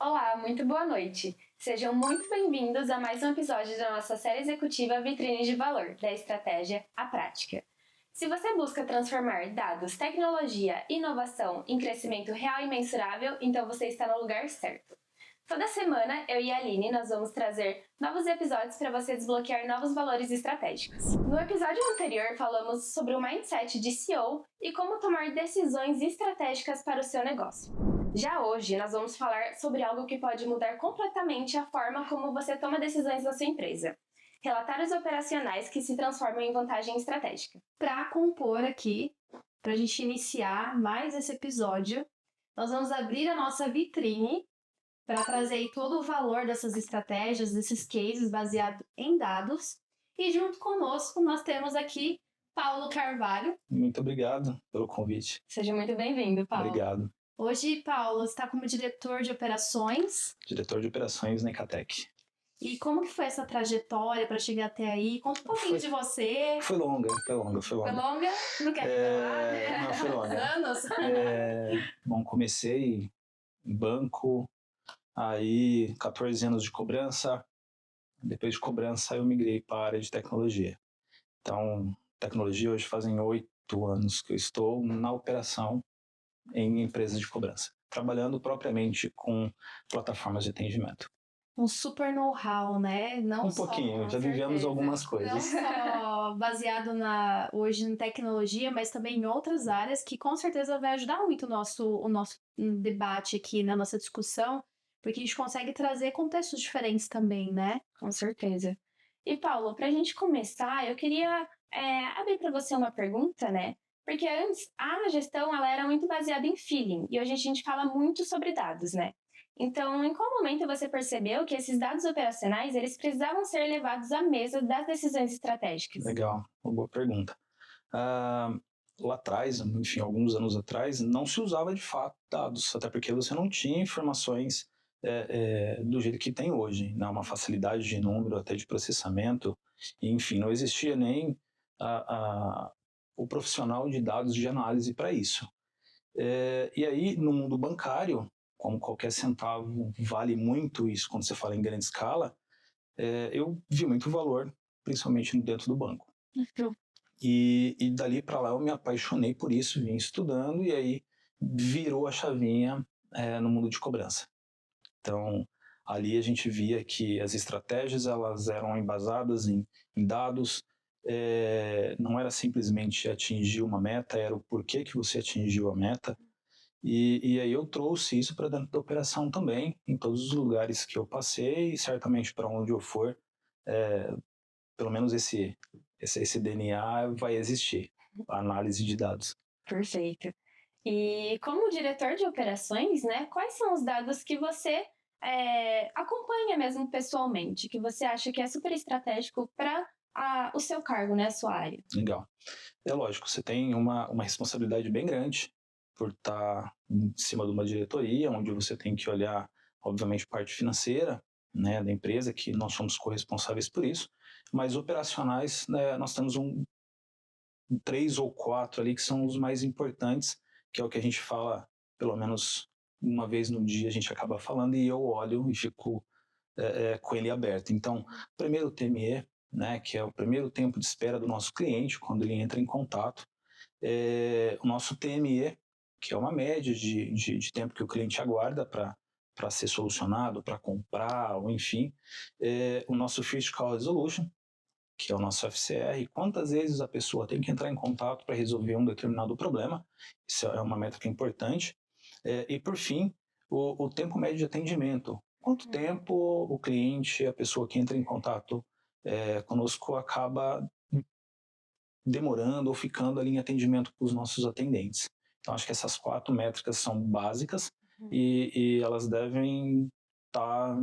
Olá, muito boa noite. Sejam muito bem-vindos a mais um episódio da nossa série executiva Vitrine de Valor, da Estratégia à Prática. Se você busca transformar dados, tecnologia e inovação em crescimento real e mensurável, então você está no lugar certo. Toda semana, eu e a Aline, nós vamos trazer novos episódios para você desbloquear novos valores estratégicos. No episódio anterior, falamos sobre o mindset de CEO e como tomar decisões estratégicas para o seu negócio. Já hoje, nós vamos falar sobre algo que pode mudar completamente a forma como você toma decisões na sua empresa. Relatórios operacionais que se transformam em vantagem estratégica. Para compor aqui, para a gente iniciar mais esse episódio, nós vamos abrir a nossa vitrine para trazer aí todo o valor dessas estratégias, desses cases baseados em dados. E junto conosco nós temos aqui Paulo Carvalho. Muito obrigado pelo convite. Seja muito bem-vindo, Paulo. Obrigado. Hoje, Paulo, está como diretor de operações. Diretor de operações na Icatec. E como que foi essa trajetória para chegar até aí? Conta um pouquinho de você. Foi longa. Foi longa? Não quer revelar, né? Não, foi longa. Anos? Bom, comecei em banco, aí 14 anos de cobrança. Depois de cobrança, eu migrei para a área de tecnologia. Então, tecnologia hoje fazem 8 anos que eu estou na operação em empresas de cobrança, trabalhando propriamente com plataformas de atendimento. Um super know-how, né? Não um pouquinho, já vivemos algumas coisas. Não só baseado hoje em tecnologia, mas também em outras áreas que com certeza vai ajudar muito o nosso debate aqui, na nossa discussão, porque a gente consegue trazer contextos diferentes também, né? Com certeza. E Paulo, para a gente começar, eu queria abrir para você uma pergunta, né? Porque antes, a gestão ela era muito baseada em feeling, e hoje a gente fala muito sobre dados, né? Então, em qual momento você percebeu que esses dados operacionais, eles precisavam ser levados à mesa das decisões estratégicas? Legal, uma boa pergunta. Lá atrás, enfim, alguns anos atrás, não se usava de fato dados, até porque você não tinha informações do jeito que tem hoje, né? Uma facilidade de número, até de processamento, enfim, não existia nem o profissional de dados de análise para isso. E aí, no mundo bancário, como qualquer centavo vale muito isso quando você fala em grande escala, eu vi muito valor, principalmente dentro do banco. E dali para lá eu me apaixonei por isso, vim estudando e aí virou a chavinha no mundo de cobrança. Então, ali a gente via que as estratégias elas eram embasadas em dados, não era simplesmente atingir uma meta, era o porquê que você atingiu a meta. E aí eu trouxe isso para dentro da operação também, em todos os lugares que eu passei e certamente para onde eu for, pelo menos esse DNA vai existir, a análise de dados. Perfeito. E como diretor de operações, né, quais são os dados que você acompanha mesmo pessoalmente, que você acha que é super estratégico para o seu cargo, né, a sua área? Legal. É lógico, você tem uma responsabilidade bem grande por estar em cima de uma diretoria, onde você tem que olhar, obviamente, parte financeira, né, da empresa, que nós somos corresponsáveis por isso, mas operacionais, né, nós temos 3 ou 4 ali que são os mais importantes, que é o que a gente fala, pelo menos uma vez no dia a gente acaba falando, e eu olho e fico com ele aberto. Então, primeiro o TME, né, que é o primeiro tempo de espera do nosso cliente, quando ele entra em contato, o nosso TME, que é uma média de tempo que o cliente aguarda para ser solucionado, para comprar, ou enfim, o nosso First Call Resolution, que é o nosso FCR, quantas vezes a pessoa tem que entrar em contato para resolver um determinado problema, isso é uma métrica importante, e por fim, o tempo médio de atendimento, quanto tempo o cliente, a pessoa que entra em contato conosco acaba demorando ou ficando ali em atendimento com os nossos atendentes. Então, acho que essas 4 métricas são básicas e elas devem estar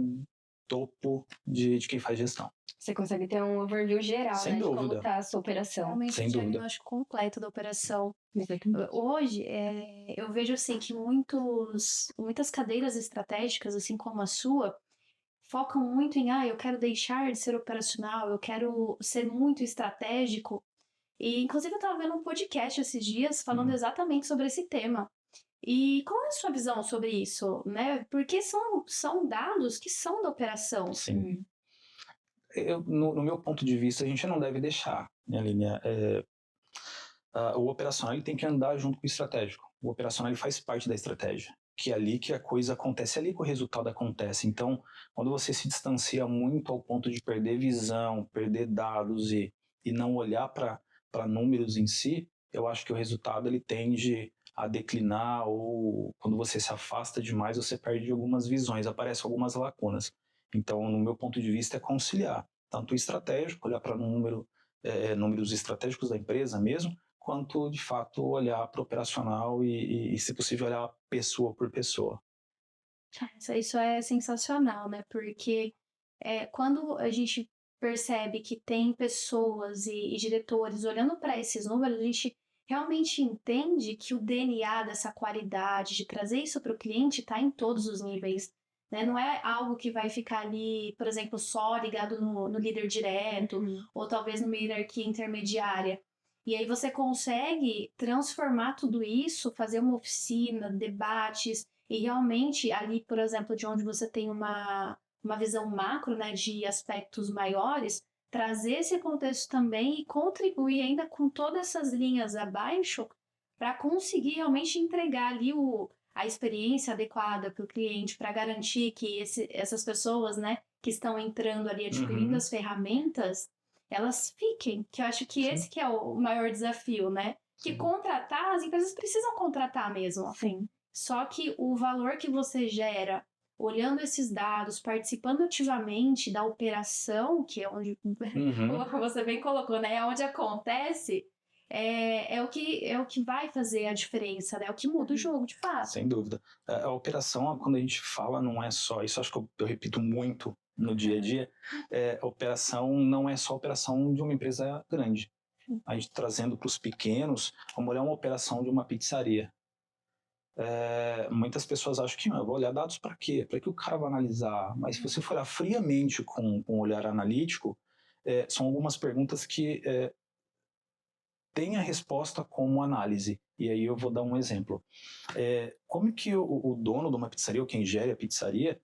topo de quem faz gestão. Você consegue ter um overview geral, Sem né, dúvida. de como está a sua operação. Realmente Sem um dúvida. diagnóstico completo da operação. Exatamente. Hoje, eu vejo assim que muitas cadeiras estratégicas, assim como a sua, focam muito em, eu quero deixar de ser operacional, eu quero ser muito estratégico. E, inclusive, eu estava vendo um podcast esses dias falando exatamente sobre esse tema. E qual é a sua visão sobre isso, né? Porque são dados que são da operação. Sim. No meu ponto de vista, a gente não deve deixar, né, Aline? O operacional ele tem que andar junto com o estratégico. O operacional ele faz parte da estratégia, que é ali que a coisa acontece, é ali que o resultado acontece. Então, quando você se distancia muito ao ponto de perder visão, perder dados e não olhar para números em si, eu acho que o resultado ele tende a declinar, ou quando você se afasta demais, você perde algumas visões, aparecem algumas lacunas. Então, no meu ponto de vista, é conciliar tanto o estratégico, olhar para números estratégicos da empresa mesmo, quanto, de fato, olhar para o operacional e, se possível, olhar pessoa por pessoa. Isso é sensacional, né? Porque quando a gente percebe que tem pessoas e diretores olhando para esses números, a gente realmente entende que o DNA dessa qualidade, de trazer isso para o cliente, está em todos os níveis. Né? Não é algo que vai ficar ali, por exemplo, só ligado no líder direto, ou talvez numa hierarquia intermediária. E aí você consegue transformar tudo isso, fazer uma oficina, debates, e realmente ali, por exemplo, de onde você tem uma visão macro, né, de aspectos maiores, trazer esse contexto também e contribuir ainda com todas essas linhas abaixo para conseguir realmente entregar ali a experiência adequada para o cliente, para garantir que essas pessoas, né, que estão entrando ali adquirindo as ferramentas, elas fiquem, que eu acho que esse que é o maior desafio, né? Que contratar, as empresas precisam contratar mesmo, assim. Só que o valor que você gera olhando esses dados, participando ativamente da operação, que é onde, como você bem colocou, né? É onde acontece, é o que vai fazer a diferença, né? É o que muda o jogo, de fato. Sem dúvida. A operação, quando a gente fala, não é só isso, acho que eu repito muito no dia a dia, a operação não é só a operação de uma empresa grande. A gente trazendo para os pequenos, vamos olhar uma operação de uma pizzaria. Muitas pessoas acham que eu vou olhar dados para quê? Para que o cara vai analisar? Mas se você for olhar friamente com um olhar analítico, são algumas perguntas que têm a resposta como análise. E aí eu vou dar um exemplo. Como que o dono de uma pizzaria, ou quem gere a pizzaria,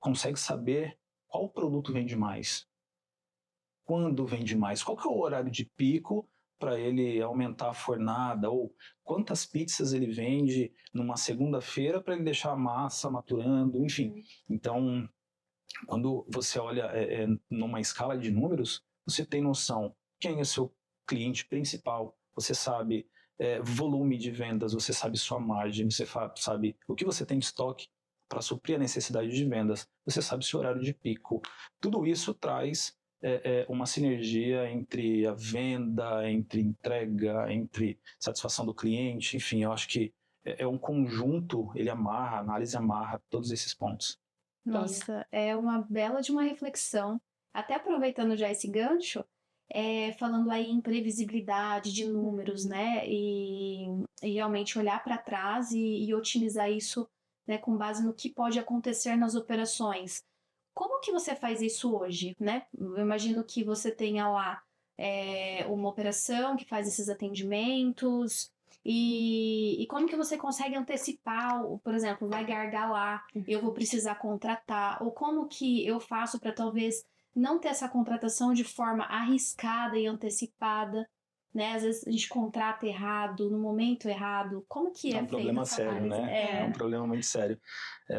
consegue saber qual produto vende mais? Quando vende mais? Qual que é o horário de pico para ele aumentar a fornada? Ou quantas pizzas ele vende numa segunda-feira para ele deixar a massa maturando? Enfim, então, quando você olha numa escala de números, você tem noção quem é o seu cliente principal, você sabe volume de vendas, você sabe sua margem, você sabe o que você tem de estoque para suprir a necessidade de vendas, você sabe seu horário de pico. Tudo isso traz uma sinergia entre a venda, entre entrega, entre satisfação do cliente, enfim, eu acho que é um conjunto, ele amarra, a análise amarra todos esses pontos. Nossa, é uma bela de uma reflexão. Até aproveitando já esse gancho, falando aí em previsibilidade de números, né? E realmente olhar para trás e otimizar isso, né, com base no que pode acontecer nas operações. Como que você faz isso hoje, né? Eu imagino que você tenha lá uma operação que faz esses atendimentos. E como que você consegue antecipar, por exemplo, vai gargalar, eu vou precisar contratar, ou como que eu faço para talvez não ter essa contratação de forma arriscada e antecipada, né? Às vezes a gente contrata errado, no momento errado. Como que É um problema feita essa sério, análise? né? É um problema muito sério.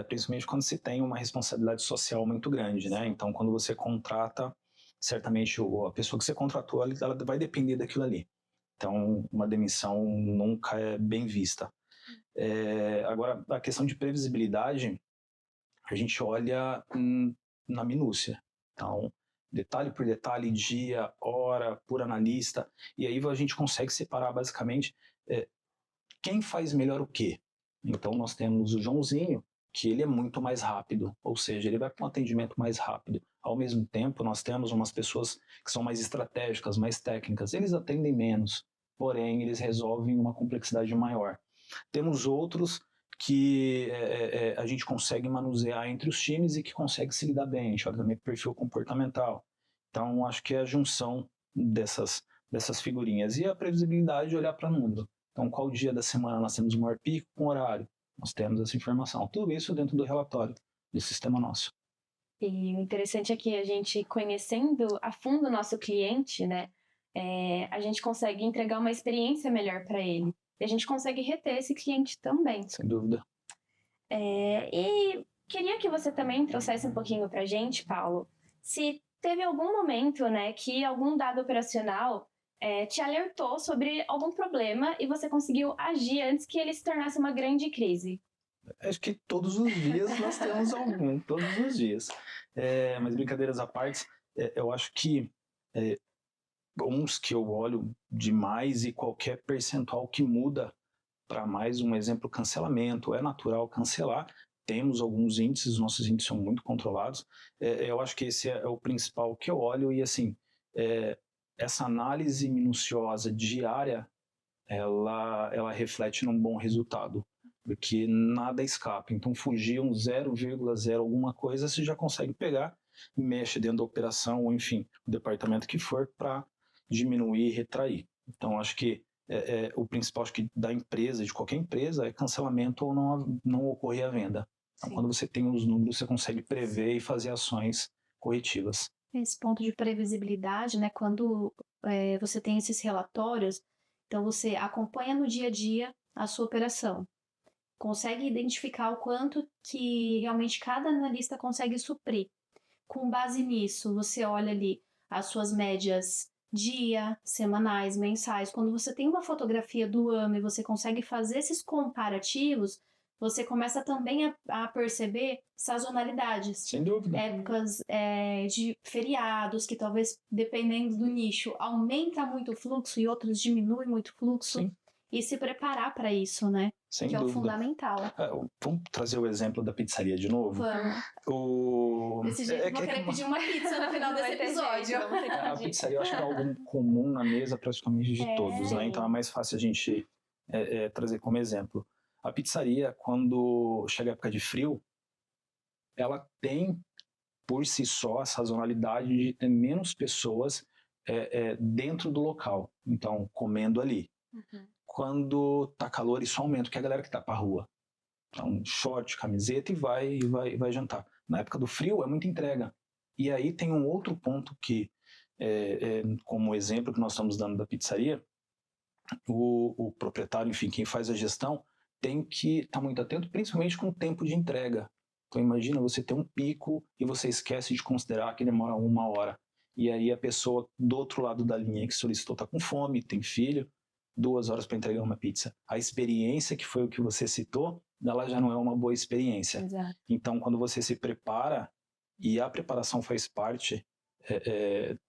Principalmente quando se tem uma responsabilidade social muito grande, né? Então, quando você contrata, certamente a pessoa que você contratou, ela vai depender daquilo ali. Então, uma demissão nunca é bem vista. Agora, a questão de previsibilidade, a gente olha na minúcia. Então, detalhe por detalhe, dia, hora, por analista, e aí a gente consegue separar basicamente quem faz melhor o quê. Então, nós temos o Joãozinho, que ele é muito mais rápido, ou seja, ele vai para um atendimento mais rápido. Ao mesmo tempo, nós temos umas pessoas que são mais estratégicas, mais técnicas, eles atendem menos, porém, eles resolvem uma complexidade maior. Temos outros que a gente consegue manusear entre os times e que consegue se lidar bem. A gente olha também para o perfil comportamental. Então, acho que é a junção dessas figurinhas. E a previsibilidade, olhar para número. Então, qual dia da semana nós temos o maior pico com horário? Nós temos essa informação. Tudo isso dentro do relatório do sistema nosso. E o interessante é que a gente, conhecendo a fundo o nosso cliente, né, a gente consegue entregar uma experiência melhor para ele. E a gente consegue reter esse cliente também. Sem dúvida. E queria que você também trouxesse um pouquinho para a gente, Paulo, se teve algum momento, né, que algum dado operacional te alertou sobre algum problema e você conseguiu agir antes que ele se tornasse uma grande crise. Acho que todos os dias nós temos algum, todos os dias. Mas brincadeiras à parte, eu acho que uns que eu olho demais e qualquer percentual que muda para mais, um exemplo, cancelamento. É natural cancelar. Temos alguns índices, nossos índices são muito controlados. Eu acho que esse é o principal que eu olho e, assim, essa análise minuciosa diária, ela reflete num bom resultado, porque nada escapa. Então, fugir um 0,0 alguma coisa, você já consegue pegar, mexe dentro da operação, ou enfim, o departamento que for, para diminuir e retrair. Então, acho que o principal, acho que da empresa, de qualquer empresa, é cancelamento ou não ocorrer a venda. Então, Sim. quando você tem os números, você consegue prever e fazer ações corretivas. Esse ponto de previsibilidade, né? Quando você tem esses relatórios, então você acompanha no dia a dia a sua operação. Consegue identificar o quanto que realmente cada analista consegue suprir. Com base nisso, você olha ali as suas médias dia, semanais, mensais. Quando você tem uma fotografia do ano e você consegue fazer esses comparativos, você começa também a perceber sazonalidades. Sem dúvida. Épocas de feriados, que talvez, dependendo do nicho, aumenta muito o fluxo e outros diminui muito o fluxo. Sim. E se preparar para isso, né? Sem que dúvida. é o fundamental. Vamos trazer o exemplo da pizzaria de novo? Vamos. Desse jeito, vou querer pedir uma pizza no final desse episódio. A pizzaria eu acho que é algo comum na mesa praticamente de todos, né? Então é mais fácil a gente trazer como exemplo. A pizzaria, quando chega a época de frio, ela tem por si só a sazonalidade de ter menos pessoas dentro do local, então comendo ali. Uhum. Quando tá calor, isso aumenta, porque é a galera que tá pra rua. Então, short, camiseta e vai jantar. Na época do frio, é muita entrega. E aí tem um outro ponto que, como exemplo que nós estamos dando da pizzaria, o proprietário, enfim, quem faz a gestão, tem que estar muito atento, principalmente com o tempo de entrega. Então, imagina você ter um pico e você esquece de considerar que demora 1 hora. E aí a pessoa do outro lado da linha que solicitou está com fome, tem filho, 2 horas para entregar uma pizza. A experiência, que foi o que você citou, ela já não é uma boa experiência. Exato. Então, quando você se prepara, e a preparação faz parte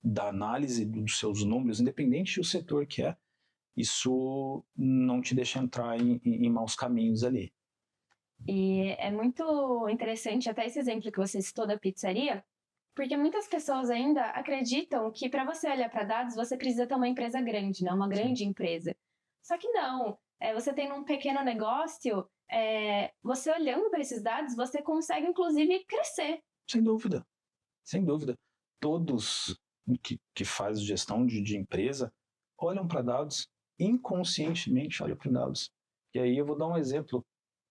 da análise dos seus números, independente do setor que é, isso não te deixa entrar em maus caminhos ali. E é muito interessante até esse exemplo que você citou da pizzaria, porque muitas pessoas ainda acreditam que para você olhar para dados, você precisa ter uma empresa grande, né? Uma grande empresa. Só que não. Você tem um pequeno negócio, você olhando para esses dados, você consegue inclusive crescer. Sem dúvida. Sem dúvida. Todos que fazem gestão de empresa olham para dados, inconscientemente olham para dados. E aí eu vou dar um exemplo.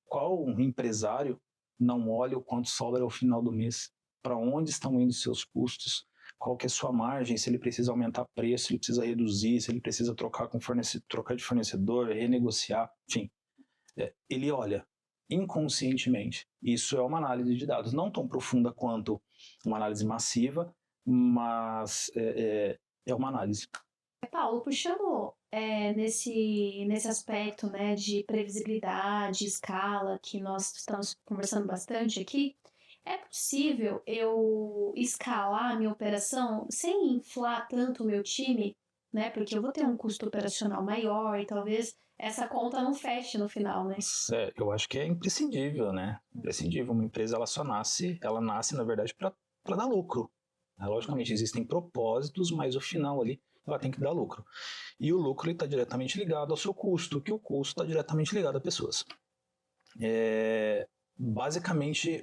Qual empresário não olha o quanto sobra ao final do mês? Para onde estão indo seus custos? Qual que é a sua margem? Se ele precisa aumentar preço, se ele precisa reduzir, se ele precisa trocar de fornecedor, renegociar, enfim. Ele olha inconscientemente. Isso é uma análise de dados, não tão profunda quanto uma análise massiva, mas é uma análise. Paulo, puxando nesse aspecto, né, de previsibilidade, escala, que nós estamos conversando bastante aqui, é possível eu escalar a minha operação sem inflar tanto o meu time, né? Porque eu vou ter um custo operacional maior e talvez essa conta não feche no final, né? Eu acho que é imprescindível, né? Imprescindível. Uma empresa, ela nasce, na verdade, para dar lucro. Logicamente, existem propósitos, mas o final ali, ela tem que dar lucro. E o lucro está diretamente ligado ao seu custo, que o custo está diretamente ligado a pessoas. Basicamente,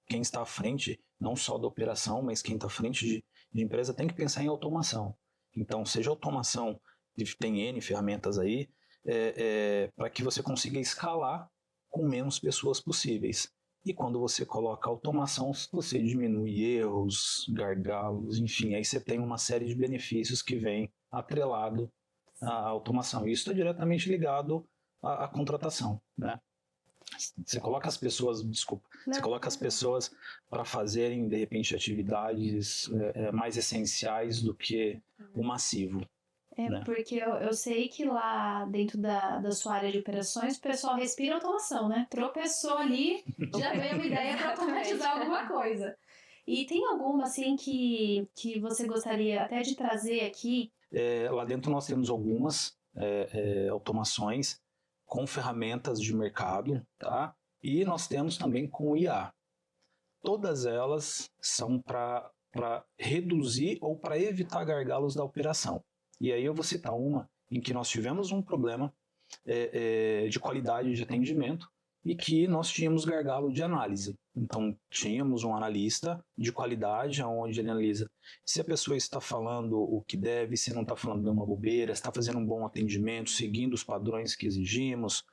quem está à frente, não só da operação, mas quem está à frente de empresa, tem que pensar em automação. Então, seja automação, tem N ferramentas aí, para que você consiga escalar com menos pessoas possíveis. E quando você coloca automação, você diminui erros, gargalos, enfim, aí você tem uma série de benefícios que vem atrelado à automação. Isso está diretamente ligado à contratação, né? Você coloca as pessoas, você coloca as pessoas para fazerem, de repente, atividades mais essenciais do que o massivo. Né? Porque eu sei que lá dentro da sua área de operações, o pessoal respira automação, né? Tropeçou ali, já veio uma ideia para automatizar alguma coisa. E tem alguma, assim, que você gostaria até de trazer aqui? Lá dentro nós temos algumas automações com ferramentas de mercado, tá? E nós temos também com IA. Todas elas são para reduzir ou para evitar gargalos da operação. E aí eu vou citar uma em que nós tivemos um problema de qualidade de atendimento e que nós tínhamos gargalo de análise. Então, tínhamos um analista de qualidade, onde ele analisa se a pessoa está falando o que deve, se não está falando nenhuma bobeira, se está fazendo um bom atendimento, seguindo os padrões que exigimos,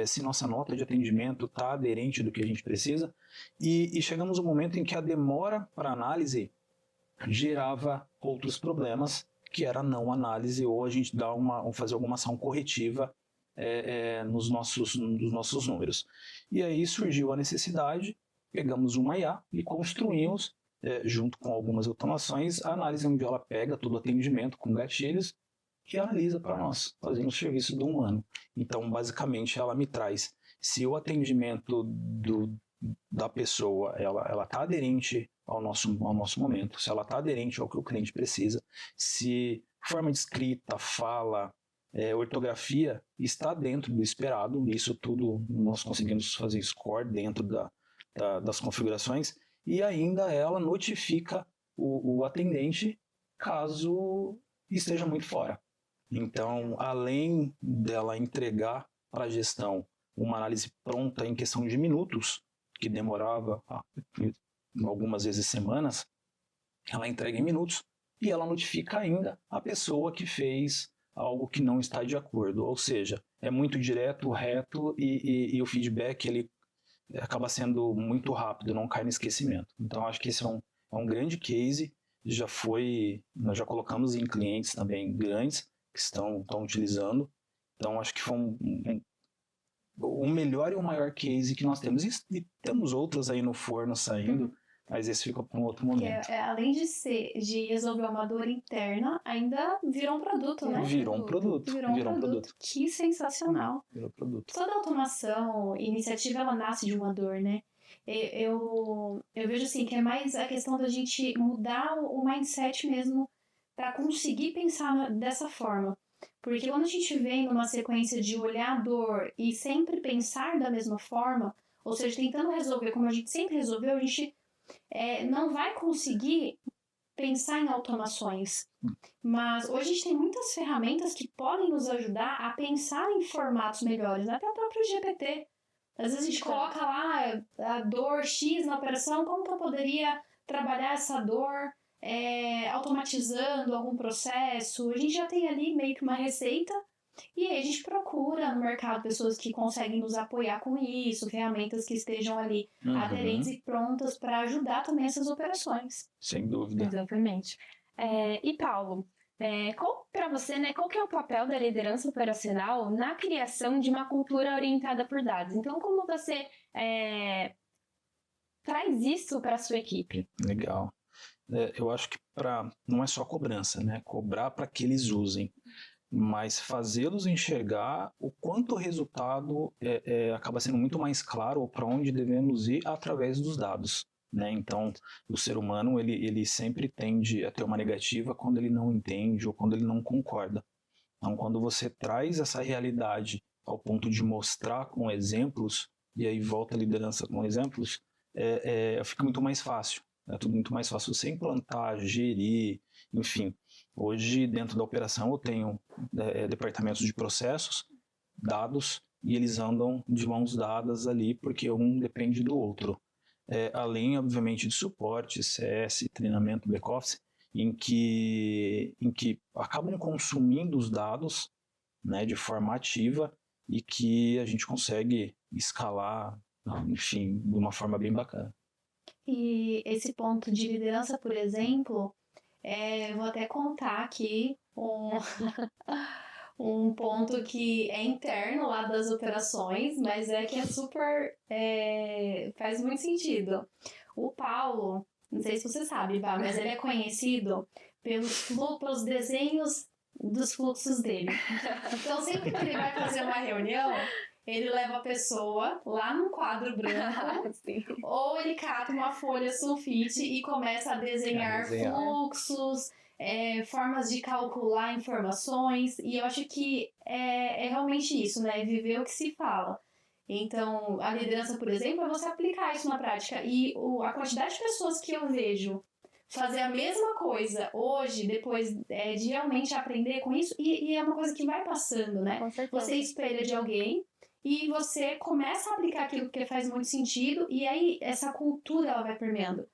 se nossa nota de atendimento está aderente do que a gente precisa. E chegamos ao momento em que a demora para análise gerava outros problemas, que era a não análise ou a gente fazer alguma ação corretiva nos nossos números. E aí surgiu a necessidade, pegamos uma IA e construímos, junto com algumas automações, a análise onde ela pega todo o atendimento com gatilhos e analisa para nós, fazendo o serviço do humano. Então, basicamente, ela me traz se o atendimento da pessoa ela está aderente ao nosso momento, se ela está aderente ao que o cliente precisa, se forma de escrita, fala, ortografia está dentro do esperado. Isso tudo nós conseguimos fazer score dentro das configurações, e ainda ela notifica o atendente caso esteja muito fora. Então, além dela entregar para a gestão uma análise pronta em questão de minutos, que demorava algumas vezes semanas, ela entrega em minutos e ela notifica ainda a pessoa que fez algo que não está de acordo. Ou seja, é muito direto, reto e o feedback ele acaba sendo muito rápido, não cai no esquecimento. Então, acho que esse é um grande case. Nós já colocamos em clientes também grandes que estão utilizando. Então, acho que foi o melhor e o maior case que nós temos. E temos outros aí no forno saindo, mas esse fica para um outro momento. Além de resolver uma dor interna, ainda virou um produto, né? Virou um produto. Que sensacional. Virou produto. Toda automação, iniciativa, ela nasce de uma dor, né? Eu vejo assim que é mais a questão da gente mudar o mindset mesmo para conseguir pensar dessa forma. Porque quando a gente vem numa sequência de olhar a dor e sempre pensar da mesma forma, ou seja, tentando resolver como a gente sempre resolveu, a gente não vai conseguir pensar em automações. Mas hoje a gente tem muitas ferramentas que podem nos ajudar a pensar em formatos melhores, até o próprio GPT. Às vezes a gente coloca lá a dor X na operação, como que eu poderia trabalhar essa dor automatizando algum processo. A gente já tem ali meio que uma receita e aí a gente procura no mercado pessoas que conseguem nos apoiar com isso, ferramentas que estejam ali aderentes e prontas para ajudar também essas operações. Sem dúvida. Exatamente. E Paulo, para você, né, qual que é o papel da liderança operacional na criação de uma cultura orientada por dados? Então, como você traz isso para a sua equipe? Legal. Eu acho que não é só cobrança, né? Cobrar para que eles usem, mas fazê-los enxergar o quanto o resultado acaba sendo muito mais claro ou para onde devemos ir através dos dados. Né? Então, o ser humano ele sempre tende a ter uma negativa quando ele não entende ou quando ele não concorda. Então, quando você traz essa realidade ao ponto de mostrar com exemplos, e aí volta a liderança com exemplos, fica muito mais fácil. É tudo muito mais fácil você implantar, gerir, enfim. Hoje, dentro da operação, eu tenho departamentos de processos, dados, e eles andam de mãos dadas ali, porque um depende do outro. Além, obviamente, de suporte, CS, treinamento, back-office, em que acabam consumindo os dados né, de forma ativa e que a gente consegue escalar, enfim, de uma forma bem bacana. E esse ponto de liderança, por exemplo, vou até contar aqui um ponto que é interno lá das operações, mas que é super. Faz muito sentido. O Paulo, não sei se você sabe, Bá, mas ele é conhecido pelos desenhos dos fluxos dele. Então, sempre que ele vai fazer uma reunião, ele leva a pessoa lá num quadro branco, ou ele cata uma folha sulfite e começa a desenhar fluxos, formas de calcular informações, e eu acho que é realmente isso, né? Viver o que se fala. Então, a liderança, por exemplo, é você aplicar isso na prática. E a quantidade de pessoas que eu vejo fazer a mesma coisa hoje, depois de realmente aprender com isso, e é uma coisa que vai passando, né? Com certeza. Você espelha de alguém e você começa a aplicar aquilo que faz muito sentido, e aí essa cultura ela vai permeando.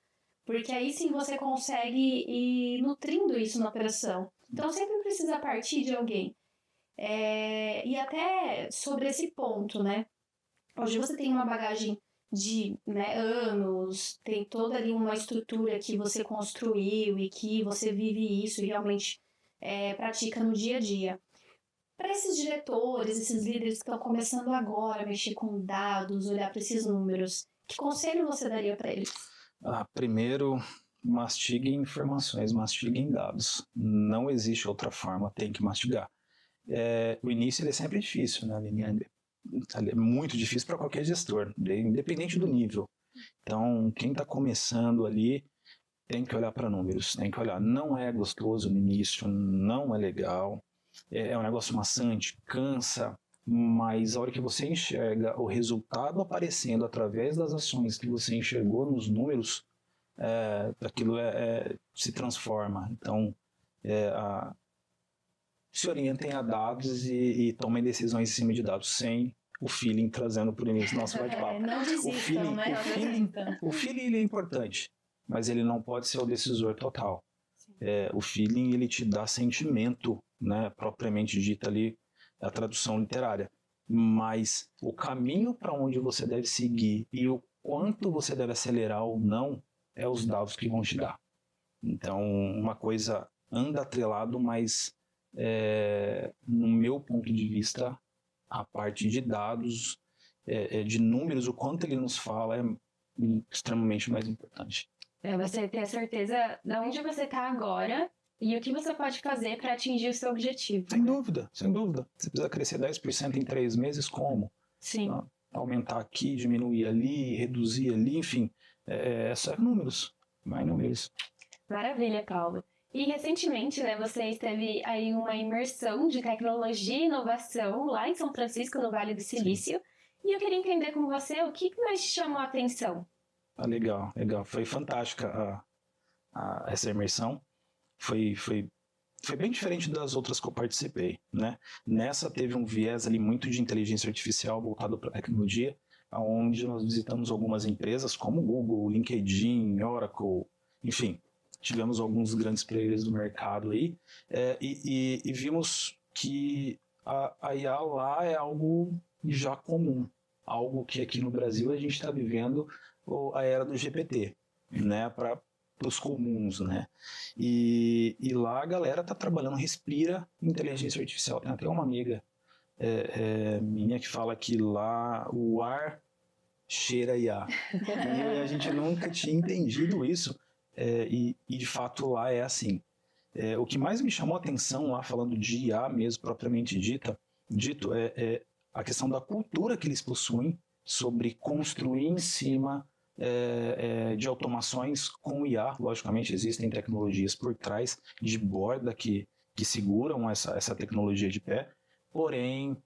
Porque aí sim você consegue ir nutrindo isso na operação. Então sempre precisa partir de alguém. E até sobre esse ponto, né? Hoje você tem uma bagagem de anos, tem toda ali uma estrutura que você construiu e que você vive isso e realmente pratica no dia a dia. Para esses diretores, esses líderes que estão começando agora a mexer com dados, olhar para esses números, que conselho você daria para eles? Primeiro, mastiguem informações, mastiguem dados. Não existe outra forma, tem que mastigar. O início ele é sempre difícil, né, Aline? É muito difícil para qualquer gestor, independente do nível. Então, quem está começando ali tem que olhar para números, tem que olhar. Não é gostoso no início, não é legal, é um negócio maçante, cansa, mas a hora que você enxerga o resultado aparecendo através das ações que você enxergou nos números, aquilo se transforma. Então, se orientem a dados e tomem decisões em cima de dados, sem o feeling trazendo para o início do nosso bate-papo. Não desistam, né? O feeling ele é importante, mas ele não pode ser o decisor total. O feeling ele te dá sentimento, né, propriamente dita ali, a tradução literária. Mas o caminho para onde você deve seguir e o quanto você deve acelerar ou não é os dados que vão te dar. Então, uma coisa anda atrelado, mas no meu ponto de vista, a parte de dados, de números, o quanto ele nos fala é extremamente mais importante. Você ter a certeza de onde você está agora e o que você pode fazer para atingir o seu objetivo. Sem dúvida, sem dúvida. Você precisa crescer 10% em 3 meses, como? Sim. Aumentar aqui, diminuir ali, reduzir ali, enfim. Só números, mais números. Maravilha, Paulo. E recentemente, né, você esteve aí uma imersão de tecnologia e inovação lá em São Francisco, no Vale do Silício. Sim. E eu queria entender com você o que mais te chamou a atenção. Legal. Foi fantástica essa imersão. Foi bem diferente das outras que eu participei, né? Nessa teve um viés ali muito de inteligência artificial voltado para a tecnologia, onde nós visitamos algumas empresas como Google, LinkedIn, Oracle, enfim. Tivemos alguns grandes players do mercado aí e vimos que a IA lá é algo já comum, algo que aqui no Brasil a gente está vivendo a era do GPT, né, para os comuns, né, e lá a galera está trabalhando, respira inteligência artificial. Tem até uma amiga minha que fala que lá o ar cheira IA, e a gente nunca tinha entendido isso. E de fato lá é assim. O que mais me chamou a atenção lá, falando de IA mesmo, propriamente dito, é a questão da cultura que eles possuem sobre construir em cima de automações com IA. Logicamente existem tecnologias por trás de borda que seguram essa tecnologia de pé, porém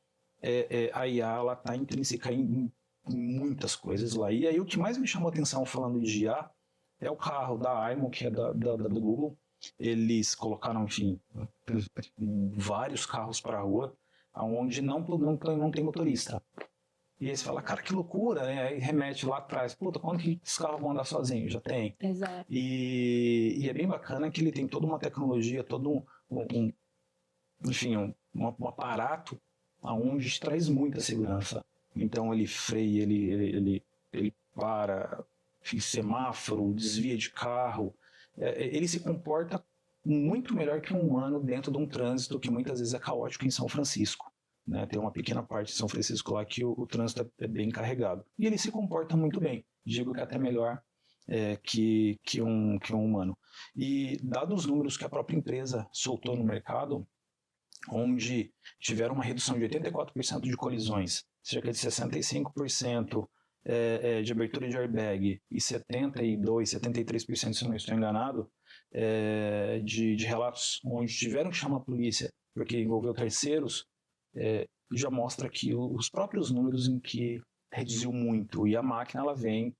a IA está intrínseca em muitas coisas lá. E aí o que mais me chamou a atenção falando de IA é o carro da Waymo, que é do Google. Eles colocaram, enfim, vários carros para a rua, onde não tem motorista. E aí você fala, cara, que loucura, né? Aí remete lá atrás, puta, quando que esses carros vão andar sozinhos? Já tem. Exato. E é bem bacana que ele tem toda uma tecnologia, todo um aparato aonde te traz muita segurança. Então ele freia, ele para, semáforo, desvia de carro. Ele se comporta muito melhor que um humano dentro de um trânsito que muitas vezes é caótico em São Francisco. Né? Tem uma pequena parte de São Francisco lá que o trânsito é bem carregado. E ele se comporta muito bem. Digo que até melhor que um humano. E dados os números que a própria empresa soltou no mercado, onde tiveram uma redução de 84% de colisões, cerca de 65% de abertura de airbag e 73%, se não estou enganado, de relatos onde tiveram que chamar a polícia porque envolveu terceiros, já mostra que os próprios números em que reduziu muito. E a máquina ela vem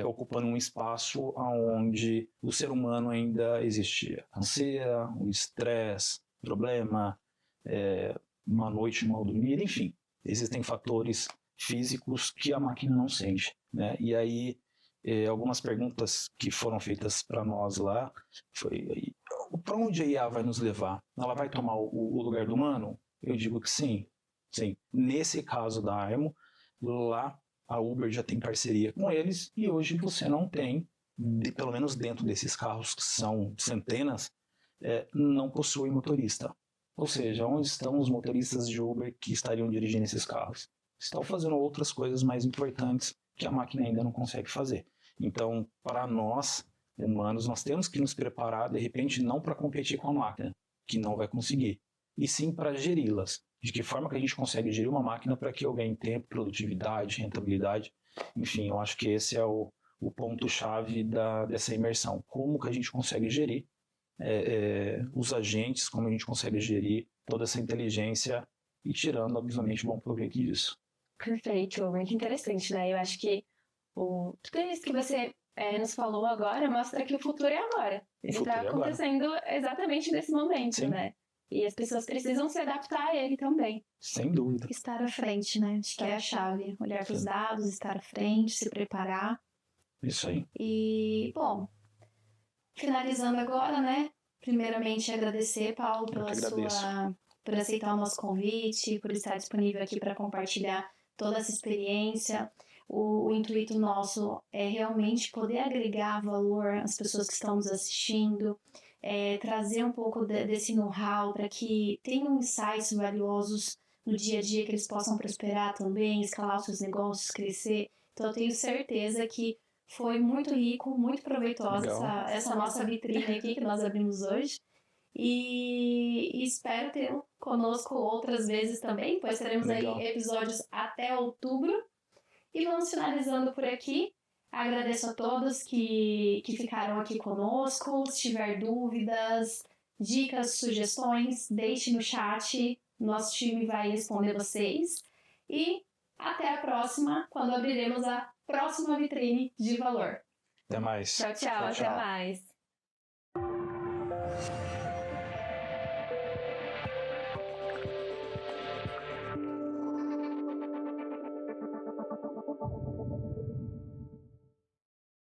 ocupando um espaço onde o ser humano ainda existia. Canseira, o estresse, problema, uma noite mal dormida, enfim. Existem fatores físicos que a máquina não sente. Né? E aí, algumas perguntas que foram feitas para nós lá foi: para onde a IA vai nos levar? Ela vai tomar o lugar do humano? Eu digo que sim. Sim. Nesse caso da Aemo, lá a Uber já tem parceria com eles e hoje você não tem, pelo menos dentro desses carros que são centenas, não possui motorista. Ou seja, onde estão os motoristas de Uber que estariam dirigindo esses carros? Estão fazendo outras coisas mais importantes que a máquina ainda não consegue fazer. Então, para nós, humanos, nós temos que nos preparar, de repente, não para competir com a máquina, que não vai conseguir, e sim para geri-las. De que forma que a gente consegue gerir uma máquina para que eu ganhe tempo, produtividade, rentabilidade. Enfim, eu acho que esse é o ponto-chave dessa imersão. Como que a gente consegue gerir os agentes, como a gente consegue gerir toda essa inteligência e tirando, obviamente, bom proveito disso. Perfeito, muito interessante, né? Eu acho que tudo isso que você nos falou agora mostra que o futuro é agora. Ele está acontecendo exatamente nesse momento, Sim. né? E as pessoas precisam se adaptar a ele também. Sem dúvida. Estar à frente, né? Acho que é a chave. Olhar para os dados, estar à frente, se preparar. Isso aí. E, bom, finalizando agora, né? Primeiramente, agradecer, Paulo, por aceitar o nosso convite, por estar disponível aqui para compartilhar toda essa experiência. O intuito nosso é realmente poder agregar valor às pessoas que estão nos assistindo, trazer um pouco desse know-how para que tenham insights valiosos no dia a dia, que eles possam prosperar também, escalar os seus negócios, crescer. Então, eu tenho certeza que foi muito rico, muito proveitosa essa nossa vitrine aqui que nós abrimos hoje. E espero ter conosco outras vezes também, pois teremos aí episódios até outubro. E vamos finalizando por aqui. Agradeço a todos que ficaram aqui conosco. Se tiver dúvidas, dicas, sugestões, deixe no chat. Nosso time vai responder vocês. E até a próxima, quando abriremos a próxima vitrine de valor. Até mais. Tchau, tchau. Até mais.